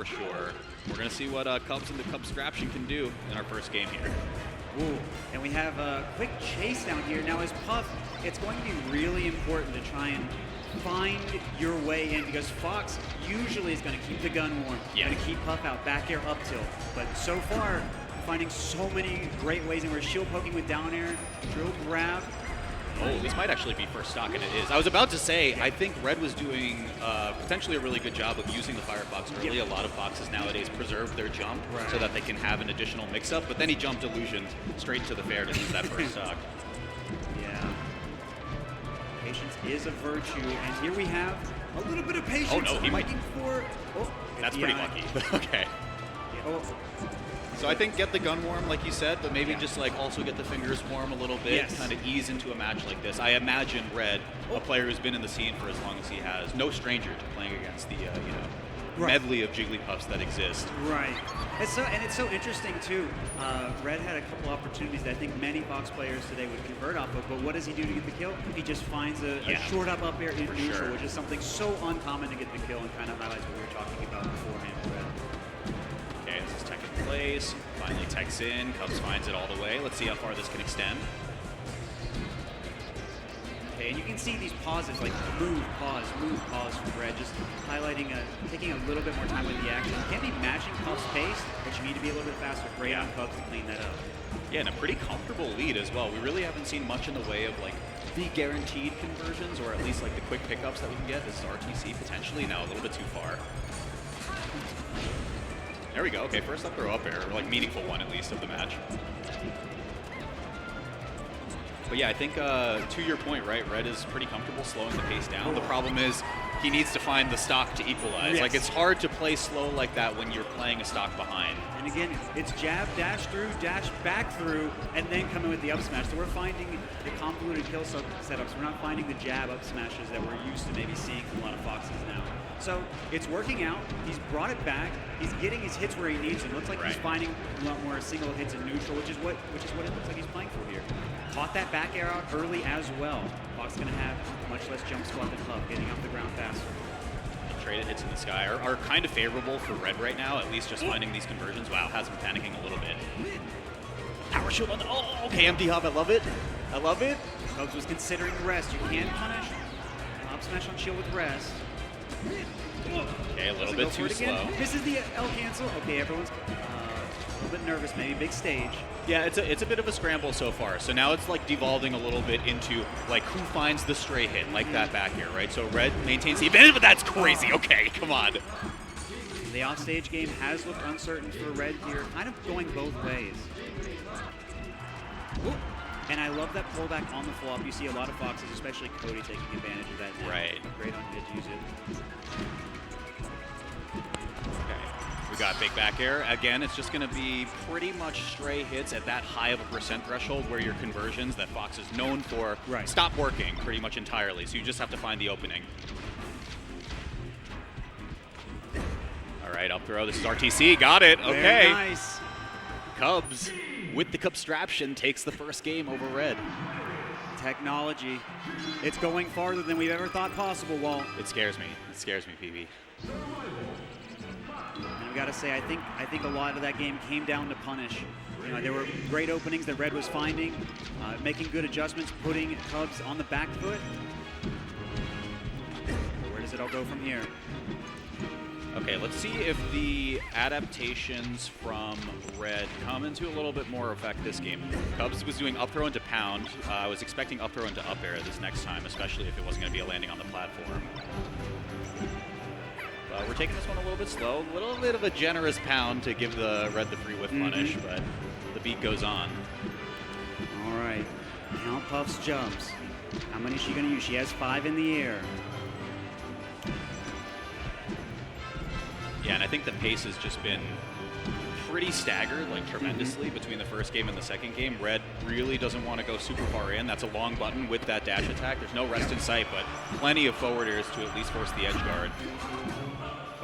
for sure. We're going to see what Cubs and the Cubstraption can do in our first game here. Ooh, and we have a quick chase down here. Now as Puff, it's going to be really important to try and find your way in, because Fox usually is going to keep the gun warm, going to keep Puff out, back air up tilt. But so far, finding so many great ways, and we're shield poking with down air, drill grab. Oh, this might actually be first stock, and it is. I was about to say, I think Red was doing potentially a really good job of using the Firefox early. A lot of Foxes nowadays preserve their jump so that they can have an additional mix-up, but then he jumped Illusion straight to the fair to use that first stock. Yeah. Patience is a virtue, and here we have a little bit of patience. Oh, no, he might. For, That's pretty lucky. Okay. Oh. So I think get the gun warm, like you said, but maybe just like also get the fingers warm a little bit, kind of ease into a match like this. I imagine Red, a player who's been in the scene for as long as he has, no stranger to playing against the medley of Jigglypuffs that exist. Right. And it's so interesting too. Red had a couple opportunities that I think many Fox players today would convert off of, but what does he do to get the kill? He just finds a short up air in neutral, which is something so uncommon to get the kill, and kind of highlights what we were talking about beforehand with Red. Okay, this is tech in place. Finally techs in. Cubs finds it all the way. Let's see how far this can extend. Okay, and you can see these pauses, like move, pause from Red, just highlighting, taking a little bit more time with the action. You can't be matching Puff's pace, but you need to be a little bit faster. Great on Cubs to clean that up. Yeah, and a pretty comfortable lead as well. We really haven't seen much in the way of like the guaranteed conversions, or at least like the quick pickups that we can get. This is RTC potentially, now a little bit too far. There we go. Okay, first up throw up air, or like meaningful one at least of the match. But yeah, I think to your point, right, Red is pretty comfortable slowing the pace down. The problem is he needs to find the stock to equalize. Like, it's hard to play slow like that when you're playing a stock behind. And again, it's jab, dash through, dash back through, and then come in with the up smash. So we're finding the convoluted kill setups. We're not finding the jab up smashes that we're used to maybe seeing from a lot of Foxes now. So it's working out. He's brought it back. He's getting his hits where he needs them. Looks like he's finding a lot more single hits in neutral, which is what it looks like he's playing for here. Caught that back air out early as well. Fox going to have much less jump squat than Puff, getting off the ground faster. The traded hits in the sky are kind of favorable for Red right now, at least just finding these conversions. Wow, has him panicking a little bit. Power shield on the, okay, empty hop, I love it. I love it. Cubs was considering rest. You can punish up smash on shield with rest. Okay, a little bit too slow. This is the L cancel. Okay, everyone's a little bit nervous, maybe big stage. Yeah, it's a bit of a scramble so far. So now it's like devolving a little bit into like who finds the stray hit, like that back here, right? So Red maintains the advantage, but that's crazy. Okay, come on. The offstage game has looked uncertain for Red here, kind of going both ways. Ooh. And I love that pullback on the flop. You see a lot of Foxes, especially Cody, taking advantage of that now. Right. Great on him to use it. We got big back air. Again, it's just going to be pretty much stray hits at that high of a percent threshold where your conversions that Fox is known for stop working pretty much entirely. So you just have to find the opening. All right, up throw. This is RTC. Got it. Okay. Very nice. Cubs with the Cubstraption takes the first game over Red. Technology. It's going farther than we've ever thought possible, Walt. It scares me. It scares me, PB. And I've got to say, I think a lot of that game came down to punish. You know, there were great openings that Red was finding, making good adjustments, putting Cubs on the back foot. Where does it all go from here? Okay, let's see if the adaptations from Red come into a little bit more effect this game. Cubs was doing up throw into pound. I was expecting up throw into up air this next time, especially if it wasn't going to be a landing on the platform. We're taking this one a little bit slow. A little bit of a generous pound to give the Red the free whiff punish, but the beat goes on. All right, now Puff's jumps. How many is she going to use? She has 5 in the air. Yeah, and I think the pace has just been pretty staggered, like tremendously, between the first game and the second game. Red really doesn't want to go super far in. That's a long button with that dash attack. There's no rest in sight, but plenty of forwarders to at least force the edge guard.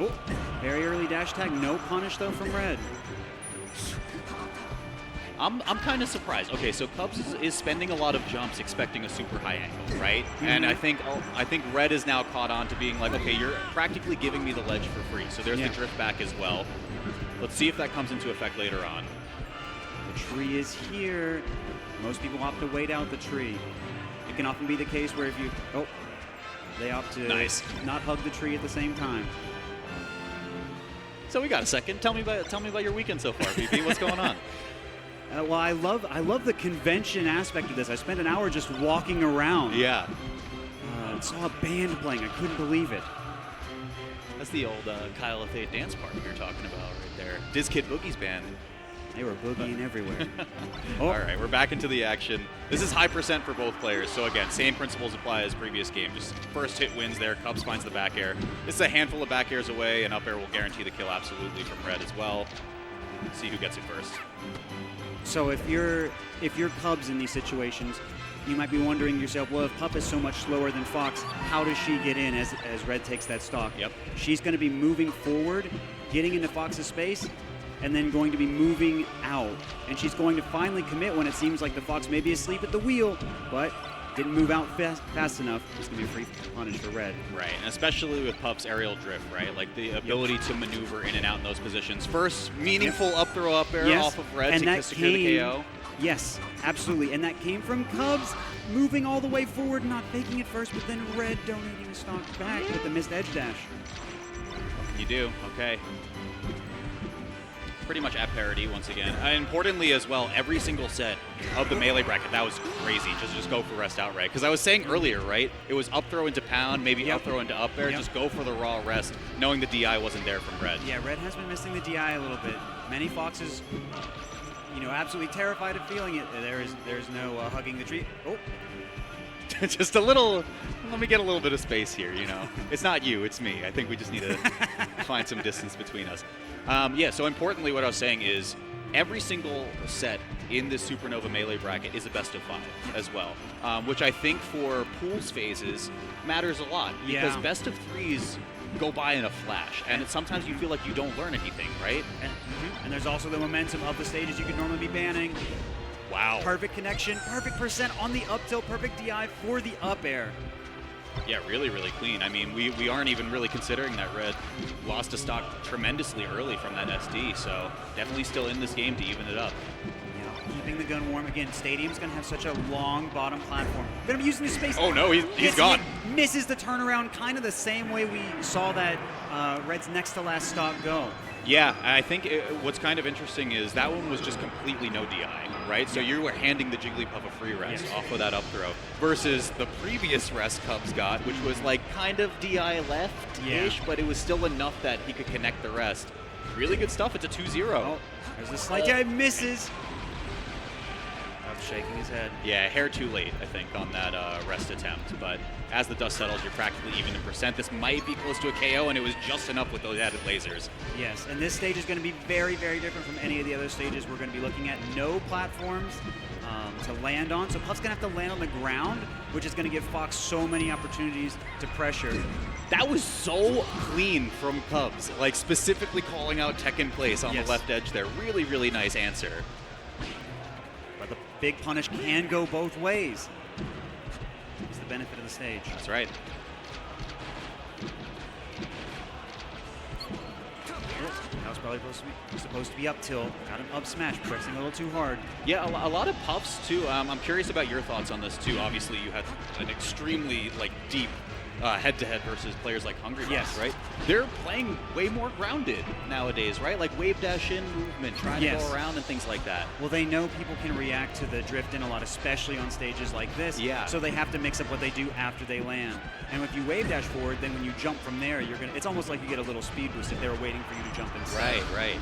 Oh, very early dash attack. No punish, though, from Red. I'm kind of surprised. Okay, so Cubs is spending a lot of jumps expecting a super high angle, right? And I think Red is now caught on to being like, okay, you're practically giving me the ledge for free. So there's the drift back as well. Let's see if that comes into effect later on. The tree is here. Most people opt to wait out the tree. It can often be the case where if you they opt to not hug the tree at the same time. So we got a second. Tell me about your weekend so far, BB. What's going on? Well, I love the convention aspect of this. I spent an hour just walking around. Yeah. Saw a band playing. I couldn't believe it. That's the old Kyle Lafayette dance party you're talking about right there. Diz Kid Boogie's band. They were boogieing everywhere. All right, we're back into the action. This is high percent for both players. So again, same principles apply as previous game. Just first hit wins there. Cubs finds the back air. This is a handful of back airs away, and up air will guarantee the kill absolutely from Red as well. See who gets it first. So if you're Cubs in these situations, you might be wondering yourself, well, if Pup is so much slower than Fox, how does she get in as Red takes that stock? Yep. She's going to be moving forward, getting into Fox's space, and then going to be moving out. And she's going to finally commit when it seems like the Fox may be asleep at the wheel, but didn't move out fast enough. It's going to be a free punish for Red. Right, and especially with Pup's aerial drift, right? Like the ability to maneuver in and out in those positions. First, meaningful up throw up air off of Red to secure the KO. Yes, absolutely. And that came from Cubs moving all the way forward, not faking it first, but then Red donating the stock back with the missed edge dash. What can you do? Okay. Pretty much at parity once again. Importantly as well, every single set of the melee bracket, that was crazy. Just go for rest outright. Because I was saying earlier, right? It was up throw into pound, maybe up throw into up air. Just go for the raw rest, knowing the DI wasn't there from Red. Yeah, Red has been missing the DI a little bit. Many Foxes, absolutely terrified of feeling it. There's no hugging the tree. Oh. Just a little, let me get a little bit of space here, It's not you, it's me. I think we just need to find some distance between us. So importantly, what I was saying is every single set in this Supernova Melee bracket is a best of 5 as well, which I think for pools phases matters a lot because best of 3s go by in a flash, and sometimes you feel like you don't learn anything, right? And there's also the momentum of the stages you could normally be banning. Wow. Perfect connection, perfect percent on the up tilt, perfect DI for the up air. Yeah, really, really clean. I mean, we aren't even really considering that Red lost a stock tremendously early from that SD, so definitely still in this game to even it up. Keeping the gun warm. Again, Stadium's going to have such a long bottom platform. Going to be using the space. Oh, no, he's gone. Misses the turnaround kind of the same way we saw that Red's next to last stock go. Yeah, I think what's kind of interesting is that one was just completely no DI, right? So you were handing the Jigglypuff a free rest off of that up throw versus the previous rest Cubs got, which was like kind of DI left-ish, but it was still enough that he could connect the rest. Really good stuff. It's a 2-0. Oh, there's a slight DI, misses. Shaking his head. Yeah, a hair too late, I think, on that rest attempt. But as the dust settles, you're practically even in percent. This might be close to a KO, and it was just enough with those added lasers. Yes, and this stage is going to be very, very different from any of the other stages we're going to be looking at. No platforms to land on, so Puff's going to have to land on the ground, which is going to give Fox so many opportunities to pressure. That was so clean from Cubs, like specifically calling out tech in place on the left edge there. Really, really nice answer. But the big punish can go both ways. It's the benefit of the stage. That's right. That was probably supposed to be up tilt. Got an up smash, pressing a little too hard. Yeah, a lot of puffs too. I'm curious about your thoughts on this too. Obviously, you had an extremely deep head-to-head versus players like Hungry Box, right? They're playing way more grounded nowadays, right? Like wave dash in movement, trying to go around and things like that. Well, they know people can react to the drift in a lot, especially on stages like this. Yeah. So they have to mix up what they do after they land. And if you wave dash forward, then when you jump from there, it's almost like you get a little speed boost if they were waiting for you to jump inside. Right.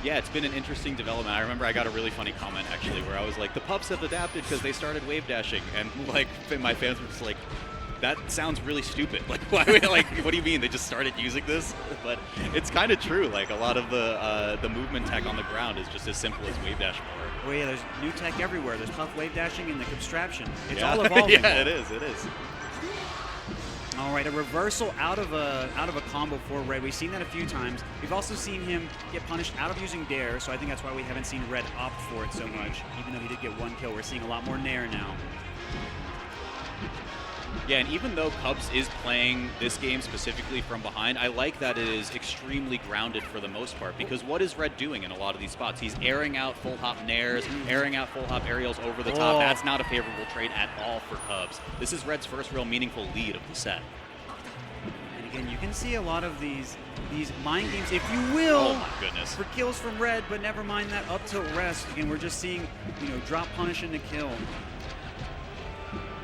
Yeah, it's been an interesting development. I remember I got a really funny comment actually where I was like, the pups have adapted because they started wave dashing, and my fans were just like, that sounds really stupid. Like, why? What do you mean? They just started using this? But it's kind of true. Like, a lot of the movement tech on the ground is just as simple as wave dash forward. Oh yeah, there's new tech everywhere. There's puff wave dashing and the abstraction. It's all evolving. Yeah, it is. All right, a reversal out of a combo for Red. We've seen that a few times. We've also seen him get punished out of using Dare, so I think that's why we haven't seen Red opt for it so much. Even though he did get 1 kill, we're seeing a lot more Nair now. Yeah, and even though Cubs is playing this game specifically from behind, I like that it is extremely grounded for the most part, because what is Red doing in a lot of these spots? He's airing out full hop Nairs, airing out full hop aerials over the top. That's not a favorable trade at all for Cubs. This is Red's first real meaningful lead of the set. And again, you can see a lot of these mind games, if you will, oh my goodness, for kills from Red, but never mind that up tilt rest. Again, we're just seeing, drop punish into kill.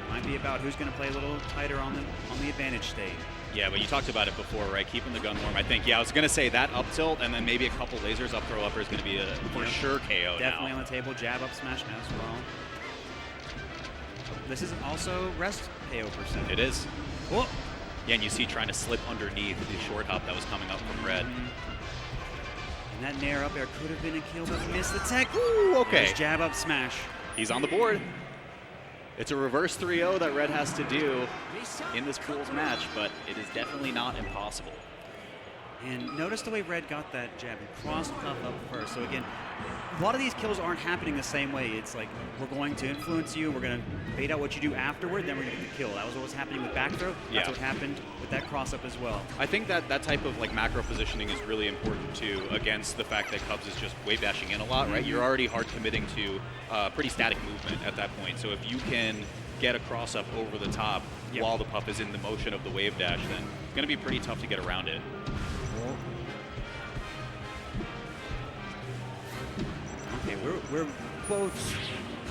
Might be about who's going to play a little tighter on the advantage state. Yeah, but you talked about it before, right? Keeping the gun warm. I think, yeah, I was going to say that up tilt and then maybe a couple lasers up throw upper is going to be a for sure KO Definitely now. on the table. Jab up smash now as well. This is also rest KO percent. It is. Oh. Yeah, and you see trying to slip underneath the short hop that was coming up from Red. And that Nair up air could have been a kill, but missed the tech. Ooh, okay. There's jab up smash. He's on the board. It's a reverse 3-0 that Red has to do in this pools match, but it is definitely not impossible. And notice the way Red got that jab and crossed Puff up first. So again, a lot of these kills aren't happening the same way. It's like, we're going to influence you, we're going to bait out what you do afterward, then we're going to get the kill. That was what was happening with back throw. That's what happened with that cross up as well. I think that type of like macro positioning is really important too, against the fact that Cubs is just wave dashing in a lot, right? You're already hard committing to pretty static movement at that point. So if you can get a cross up over the top while the puff is in the motion of the wave dash, then it's going to be pretty tough to get around it. Okay, we're both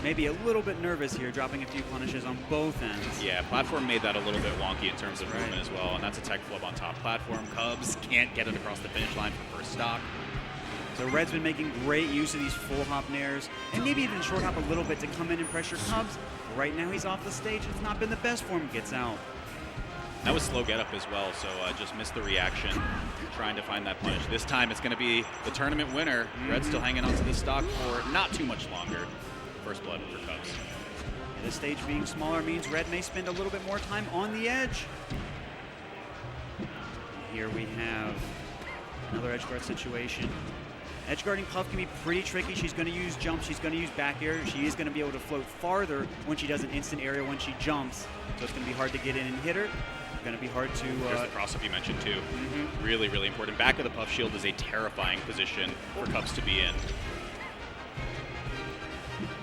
maybe a little bit nervous here, dropping a few punishes on both ends. Yeah, platform made that a little bit wonky in terms of movement as well, and that's a tech flub on top platform. Cubs can't get it across the finish line for first stock. So Red's been making great use of these full hop Nairs, and maybe even short hop a little bit to come in and pressure Cubs. Right now he's off the stage. It's not been the best for him. Gets out. That was slow get up as well, so just missed the reaction, trying to find that punish. This time it's going to be the tournament winner. Red's still hanging on to the stock for not too much longer. First blood for Cubs. And this stage being smaller means Red may spend a little bit more time on the edge. Here we have another edge guard situation. Edge guarding Puff can be pretty tricky. She's going to use jumps. She's going to use back air. She is going to be able to float farther when she does an instant aerial when she jumps. So it's going to be hard to get in and hit her. Going to be hard to... There's the cross-up you mentioned, too. Really, really important. Back of the Puff shield is a terrifying position for Cubs to be in.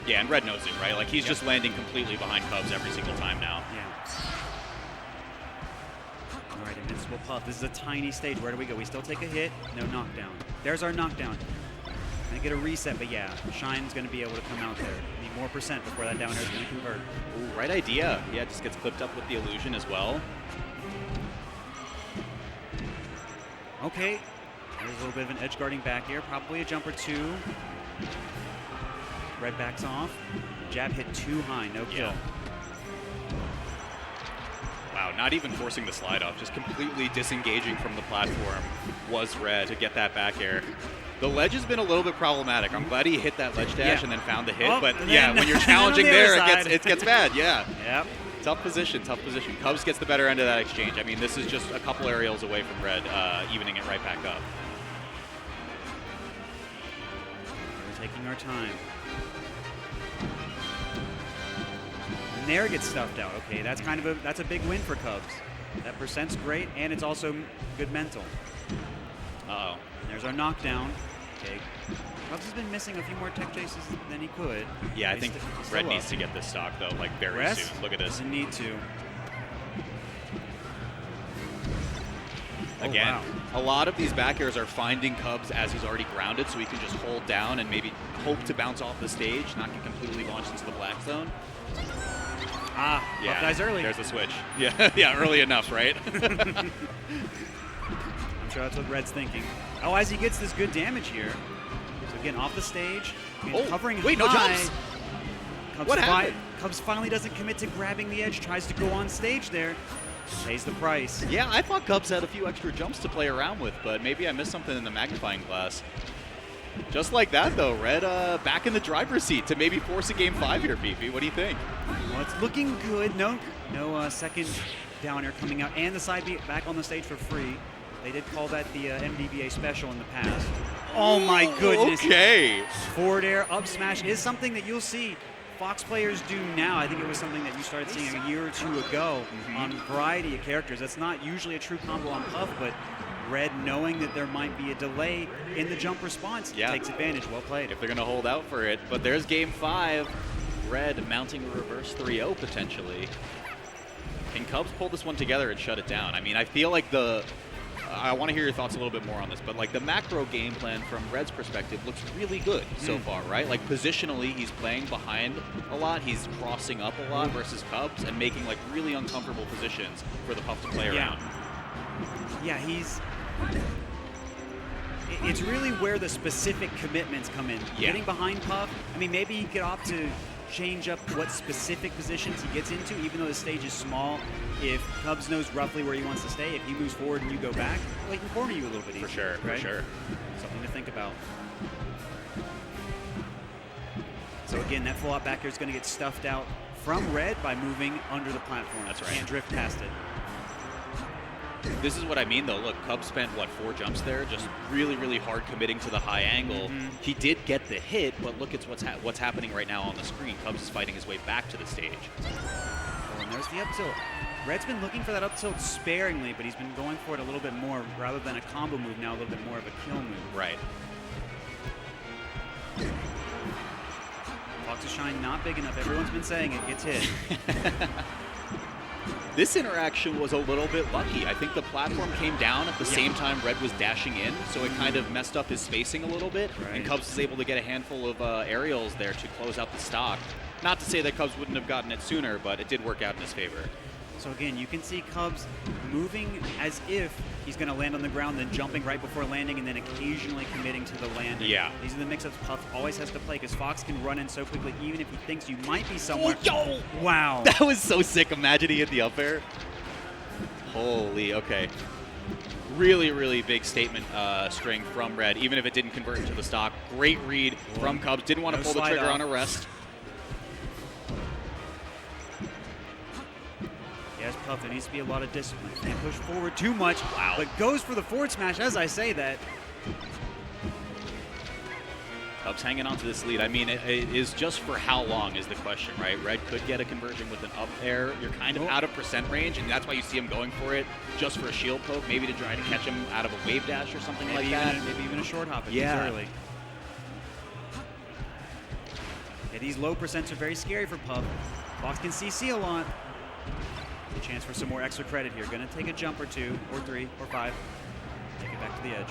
Yeah, and Red knows it, right? Like, he's just landing completely behind Cubs every single time now. Yeah. All right, Invincible Puff. This is a tiny stage. Where do we go? We still take a hit. No knockdown. There's our knockdown. Gonna get a reset, but yeah, Shine's gonna be able to come out there. Need more percent before that down air is gonna convert. Ooh, right idea. Yeah, it just gets clipped up with the illusion as well. Okay, there's a little bit of an edge guarding back here, probably a jump or two. Red backs off. Jab hit too high, no kill. Wow, not even forcing the slide off, just completely disengaging from the platform was Red to get that back air. The ledge has been a little bit problematic. I'm glad he hit that ledge dash and then found the hit, but yeah, when you're challenging there, it gets bad, Yep. Tough position, tough position. Cubs gets the better end of that exchange. I mean, this is just a couple aerials away from Red, evening it right back up. We're taking our time. Nair gets stuffed out. Okay, that's kind of that's a big win for Cubs. That percent's great, and it's also good mental. Uh-oh. There's our knockdown. Okay. Cubs has been missing a few more tech chases than he could. Yeah, I think Red needs to get this stock, though, like very soon. Look at this. Doesn't need to. Again, a lot of these back airs are finding Cubs as he's already grounded, so he can just hold down and maybe hope to bounce off the stage, not get completely launched into the black zone. Yeah, guys early. There's the switch. Yeah, yeah, early enough, right? I'm sure that's what Red's thinking. Oh, as he gets this good damage here. So again, off the stage, covering wait, high. No jumps. What happened? Cubs finally doesn't commit to grabbing the edge, tries to go on stage there. Pays the price. Yeah, I thought Cubs had a few extra jumps to play around with, but maybe I missed something in the magnifying glass. Just like that, though, Red back in the driver's seat to maybe force a Game 5 here, Fifi. What do you think? Well, it's looking good. No second down air coming out, and the side B back on the stage for free. They did call that the MDVA special in the past. Oh my goodness. Okay. Forward air, up smash is something that you'll see Fox players do now. I think it was something that you started seeing a year or two ago on a variety of characters. That's not usually a true combo on Puff, but Red, knowing that there might be a delay in the jump response, takes advantage. Well played. If they're going to hold out for it. But there's game 5. Red mounting a reverse 3-0 potentially. Can Cubs pull this one together and shut it down? I mean, I feel like I want to hear your thoughts a little bit more on this, but like the macro game plan from Red's perspective looks really good so far, right? Like positionally, he's playing behind a lot, he's crossing up a lot versus Cubs and making like really uncomfortable positions for the Puff to play around. Yeah, it's really where the specific commitments come in. Getting behind Puff, I mean, maybe he could opt to change up what specific positions he gets into, even though the stage is small. If Cubs knows roughly where he wants to stay, if he moves forward and you go back, well, he can corner you a little bit easier. For sure, right? for sure. Something to think about. So again, that full out back air is going to get stuffed out from Red by moving under the platform. That's right. Can't drift past it. This is what I mean, though. Look, Cubs spent, what, 4 jumps there? Just really, really hard committing to the high angle. He did get the hit, but look at what's happening right now on the screen. Cubs is fighting his way back to the stage. Oh, and there's the up tilt. Red's been looking for that up tilt sparingly, but he's been going for it a little bit more. Rather than a combo move, now a little bit more of a kill move. Right. Fox's shine not big enough. Everyone's been saying it gets hit. This interaction was a little bit lucky. I think the platform came down at the same time Red was dashing in, so it kind of messed up his spacing a little bit, and Cubs was able to get a handful of aerials there to close out the stock. Not to say that Cubs wouldn't have gotten it sooner, but it did work out in his favor. So again, you can see Cubs moving as if he's going to land on the ground, then jumping right before landing, and then occasionally committing to the landing. Yeah. These are the mix-ups Puff always has to play, because Fox can run in so quickly, even if he thinks you might be somewhere. Oh, yo! Wow. That was so sick. Imagine he hit the up air. Holy, okay. Really, really big statement string from Red, even if it didn't convert into the stock. Great read from Cubs. Didn't want to pull the trigger on a rest. Yes, Puff, there needs to be a lot of discipline. Can't push forward too much, but goes for the forward smash as I say that. Cubs hanging on to this lead. I mean, it is just for how long is the question, right? Red could get a conversion with an up air. You're kind of out of percent range, and that's why you see him going for it just for a shield poke, maybe to try to catch him out of a wave dash or something like that. Maybe even a short hop if he's early. Yeah, these low percents are very scary for Puff. Fox can CC a lot. A chance for some more extra credit here. Gonna take a jump or 2, or 3, or 5. Take it back to the edge.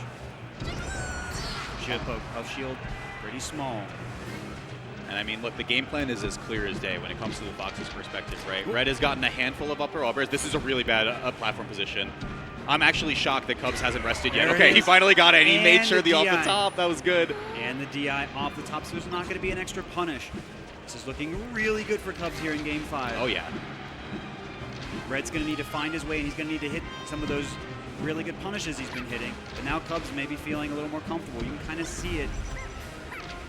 Shield poke. Puff shield, pretty small. And I mean, look, the game plan is as clear as day when it comes to the Fox's perspective, right? Red has gotten a handful of up throw uppers. This is a really bad platform position. I'm actually shocked that Cubs hasn't rested yet. Okay, he finally got it, and he made sure the off the top. That was good. And the DI off the top, so there's not going to be an extra punish. This is looking really good for Cubs here in Game 5. Oh, yeah. Red's going to need to find his way, and he's going to need to hit some of those really good punishes he's been hitting. But now Cubs may be feeling a little more comfortable. You can kind of see it.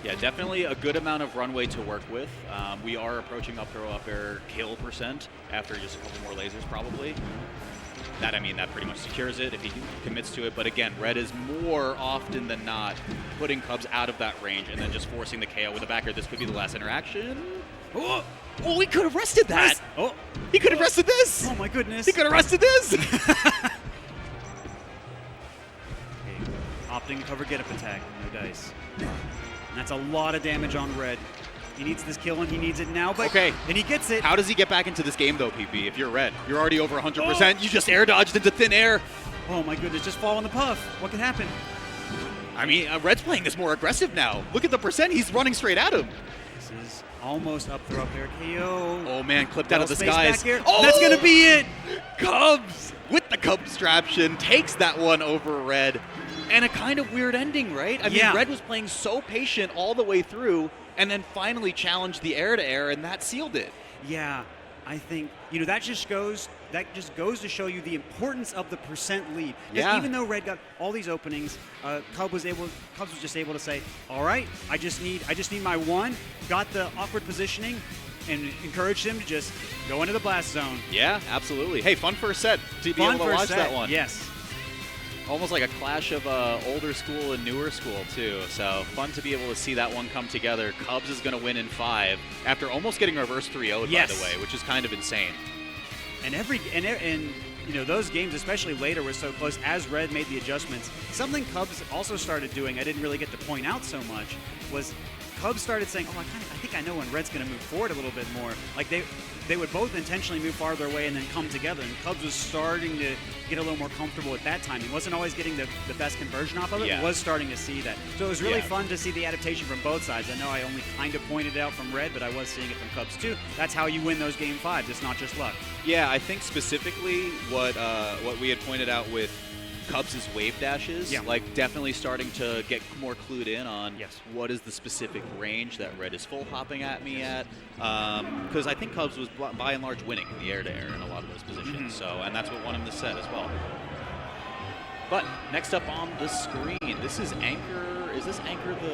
Yeah, definitely a good amount of runway to work with. We are approaching up throw up air kill percent after just a couple more lasers, probably. That, I mean, that pretty much secures it if he commits to it. But again, Red is more often than not putting Cubs out of that range and then just forcing the KO with a back air. This could be the last interaction. Oh, he could have rested that. Oh, he could have rested this. Oh my goodness. He could have rested this. Okay. Opting cover get up attack. No dice. And that's a lot of damage on Red. He needs this kill and he needs it now, but and he gets it. How does he get back into this game though, PP? If you're Red, you're already over 100%. You just air dodged into thin air. Oh my goodness, just fall on the Puff. What can happen? I mean, Red's playing this more aggressive now. Look at the percent. He's running straight at him. This is almost up throw up air KO. Oh man, clipped out of the skies. Oh, that's gonna be it. Cubs with the Cub distraction takes that one over Red. And a kind of weird ending, right? I mean, Red was playing so patient all the way through and then finally challenged the air-to-air, and that sealed it. Yeah, I think, you know, that just goes to show you the importance of the percent lead. Because even though Red got all these openings, Cubs was just able to say, all right, I just need my one, got the awkward positioning, and encouraged him to just go into the blast zone. Yeah, absolutely. Hey, fun first set to be able to watch that one. Yes. Almost like a clash of older school and newer school, too. So fun to be able to see that one come together. Cubs is going to win in 5 after almost getting reverse 3-0'd, yes. by the way, which is kind of insane. And you know, those games, especially later, were so close. As Red made the adjustments, something Cubs also started doing, I didn't really get to point out so much, was Cubs started saying, oh, I think I know when Red's going to move forward a little bit more. Like they would both intentionally move farther away and then come together. And Cubs was starting to get a little more comfortable at that time. He wasn't always getting the best conversion off of it. Yeah. He was starting to see that. So it was really fun to see the adaptation from both sides. I know I only kind of pointed it out from Red, but I was seeing it from Cubs too. That's how you win those game 5s. It's not just luck. Yeah, I think specifically what we had pointed out with Cubs' wave dashes, like definitely starting to get more clued in on what is the specific range that Red is full hopping at me at. Because I think Cubs was by and large winning in the air-to-air in a lot of those positions. So, and that's what won him this set as well. But next up on the screen, this is Anchor. Is this Anchor the